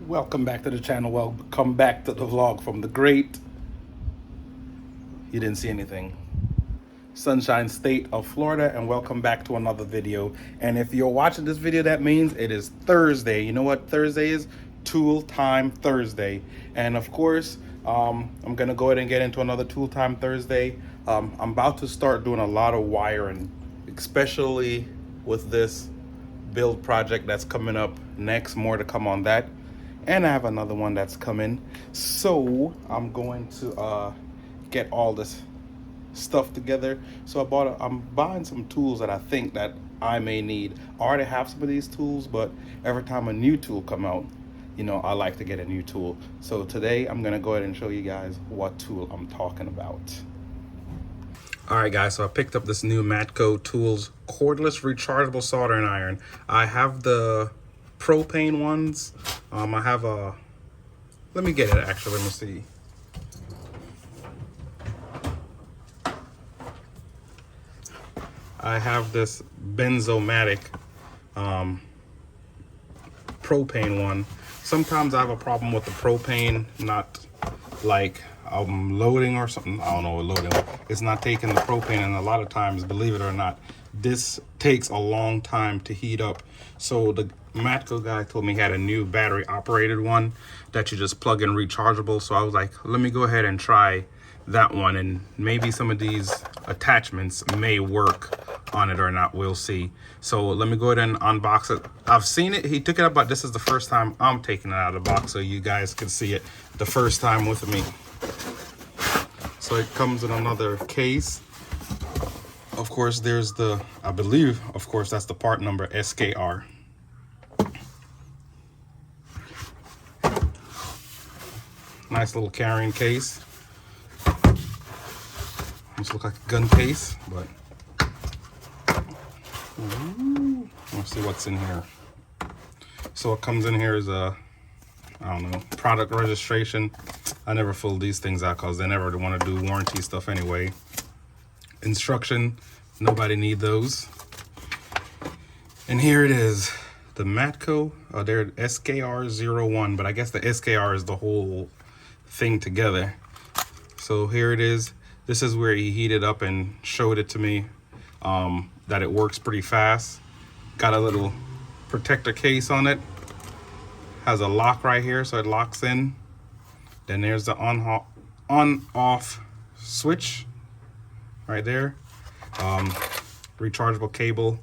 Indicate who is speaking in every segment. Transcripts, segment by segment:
Speaker 1: Welcome back to the channel. Welcome back to the vlog from the great, you didn't see anything, Sunshine State of Florida, and welcome back to another video. And if you're watching this video, that means it is Thursday. You know what Thursday is? Tool Time Thursday. And of course, I'm gonna go ahead and get into another Tool Time Thursday. I'm about to start doing a lot of wiring, especially with this build project that's coming up next. More to come on that, and I have another one that's coming, so I'm going to get all this stuff together. So I'm buying some tools that I think that I may need. I already have some of these tools, but every time a new tool come out, you know, I like to get a new tool. So today I'm gonna go ahead and show you guys what tool I'm talking about. All right, guys, so I picked up this new Matco Tools cordless rechargeable soldering iron. I have the propane ones. I have a, let me get it actually, let me see. I have this benzomatic propane one. Sometimes I have a problem with the propane, not like loading or something. I don't know what loading. It's not taking the propane, and a lot of times, believe it or not, this takes a long time to heat up. So the Matco guy told me he had a new battery operated one that you just plug in rechargeable. So I was like, let me go ahead and try that one, and maybe some of these attachments may work on it or not. We'll see. So let me go ahead and unbox it. I've seen it, he took it out, but this is the first time I'm taking it out of the box, so you guys can see it the first time with me. So it comes in another case. Of course, there's the, I believe, of course, that's the part number SKR. Nice little carrying case. Almost look like a gun case, but let's see what's in here. So what comes in here is a, I don't know, product registration. I never fill these things out because they never want to do warranty stuff anyway. Instruction, nobody need those. And here it is, the Matco, they're SKR01, but I guess the SKR is the whole thing together. So here it is. This is where he heated up and showed it to me, that it works pretty fast. Got a little protector case on it. Has a lock right here, so it locks in. Then there's the on-off switch right there. Rechargeable cable.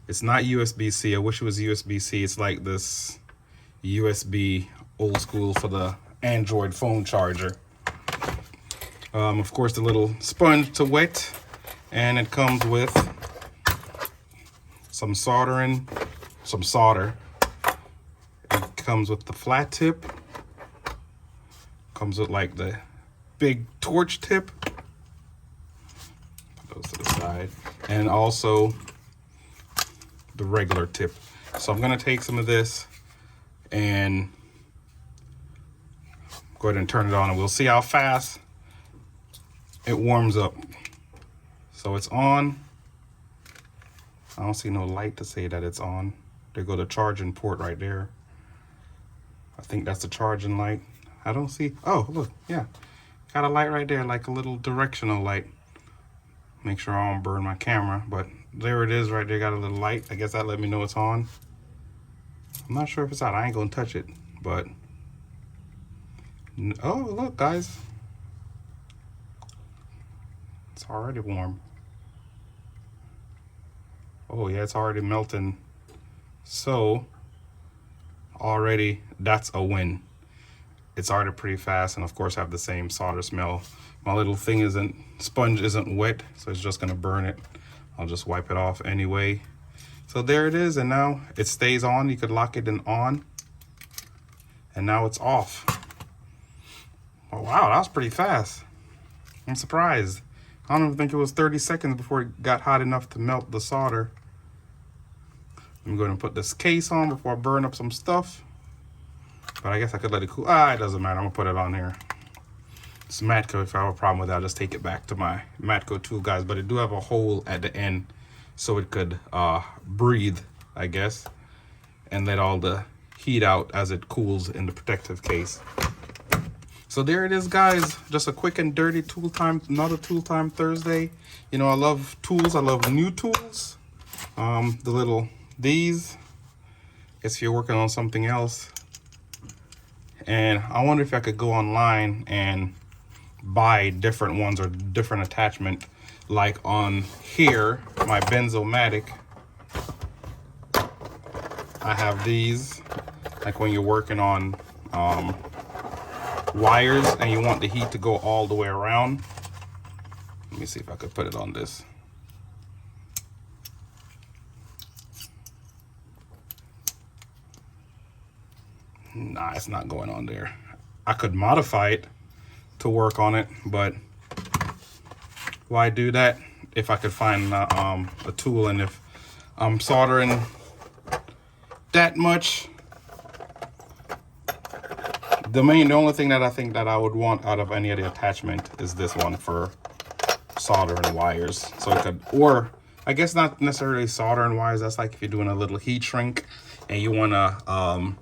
Speaker 1: It's not USB-C. I wish it was USB-C. It's like this USB old school for the Android phone charger. Of course, the little sponge to wet, and it comes with some soldering, some solder. It comes with the flat tip. Comes with like the big torch tip. Put those to the side, and also the regular tip. So I'm gonna take some of this and go ahead and turn it on, and we'll see how fast it warms up. So it's on. I don't see no light to say that it's on. There go the charging port right there. I think that's the charging light. I don't see, oh look, yeah. Got a light right there, like a little directional light. Make sure I don't burn my camera, but there it is right there, got a little light. I guess that let me know it's on. I'm not sure if it's out, I ain't gonna touch it, but. Oh, look guys. It's already warm. Oh yeah, it's already melting. So already that's a win. It's already pretty fast, and of course I have the same solder smell. My little thing sponge isn't wet, so it's just gonna burn it. I'll just wipe it off anyway. So there it is, and now it stays on. You could lock it in on, and now it's off. Oh wow, that was pretty fast. I'm surprised. I don't even think it was 30 seconds before it got hot enough to melt the solder. I'm going to put this case on before I burn up some stuff. But I guess I could let it cool. It doesn't matter. I'm going to put it on here. It's Matco. If I have a problem with that, I'll just take it back to my Matco tool guys. But it do have a hole at the end, so it could breathe, I guess, and let all the heat out as it cools in the protective case. So there it is, guys. Just a quick and dirty tool time, another tool time Thursday. You know, I love tools. I love new tools. These, if you're working on something else. And I wonder if I could go online and buy different ones or different attachment. Like on here, my Benzomatic, I have these. Like when you're working on wires and you want the heat to go all the way around. Let me see if I could put it on this. Nah, it's not going on there. I could modify it to work on it, but why do that if I could find a tool? And if I'm soldering that much, the only thing that I think that I would want out of any of the attachment is this one for soldering wires. So it could, or I guess not necessarily soldering wires. That's like if you're doing a little heat shrink and you want to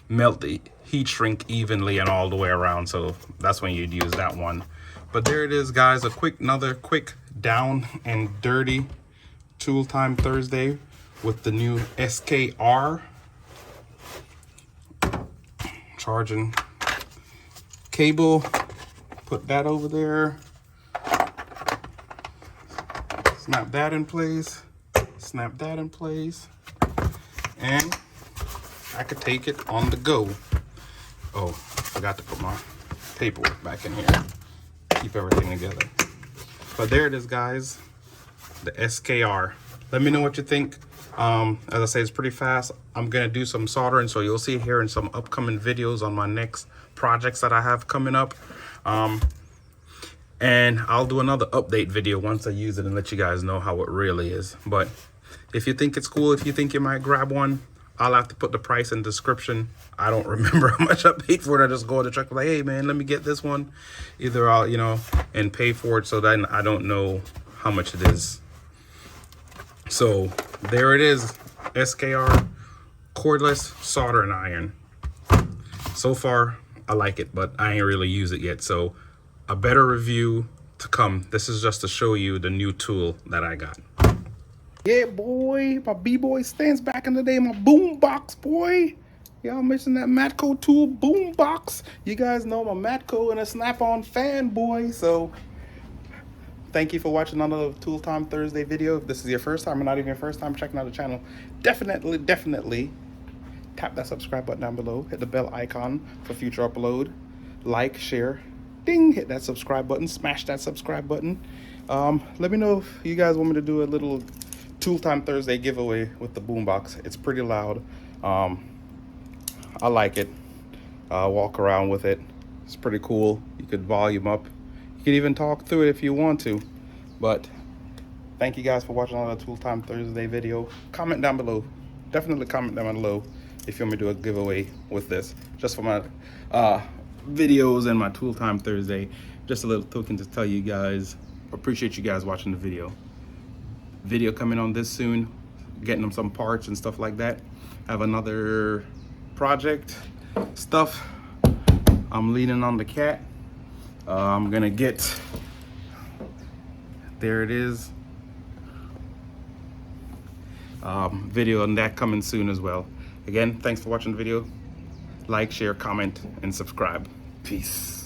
Speaker 1: melt the heat shrink evenly and all the way around. So that's when you'd use that one. But there it is, guys. Another quick down and dirty tool time Thursday with the new SKR charging cable. Put that over there. Snap that in place. Snap that in place. And I could take it on the go. Oh, forgot to put my paperwork back in here. Keep everything together. But there it is, guys. The SKR. Let me know what you think. As I say, it's pretty fast. I'm gonna do some soldering, so you'll see it here in some upcoming videos on my next projects that I have coming up. And I'll do another update video once I use it and let you guys know how it really is. But if you think it's cool, if you think you might grab one, I'll have to put the price in the description. I don't remember how much I paid for it. I just go to the truck like, hey man, let me get this one. Either I'll, you know, and pay for it, so then I don't know how much it is. So there it is, SKR cordless soldering iron. So far, I like it, but I ain't really used it yet. So a better review to come. This is just to show you the new tool that I got. Yeah, boy, my B-boy stands back in the day, my boom box, boy. Y'all missing that Matco tool boom box. You guys know I'm a Matco and a Snap-on fanboy, so thank you for watching another Tool Time Thursday video. If this is your first time or not even your first time checking out the channel, definitely tap that subscribe button down below. Hit the bell icon for future upload. Like, share, ding, hit that subscribe button. Smash that subscribe button. Let me know if you guys want me to do a little Tool Time Thursday giveaway with the boombox. It's pretty loud. I like it. Walk around with it. It's pretty cool. You could volume up. You could even talk through it if you want to. But thank you guys for watching another Tool Time Thursday video. Comment down below. Definitely comment down below if you want me to do a giveaway with this. Just for my videos and my Tool Time Thursday. Just a little token to tell you guys, appreciate you guys watching the video. Video coming on this soon. Getting them some parts and stuff like that. Have another project stuff. I'm leaning on the cat. I'm gonna get, there it is, video on that coming soon as well. Again, thanks for watching the video. Like, share, comment, and subscribe. Peace.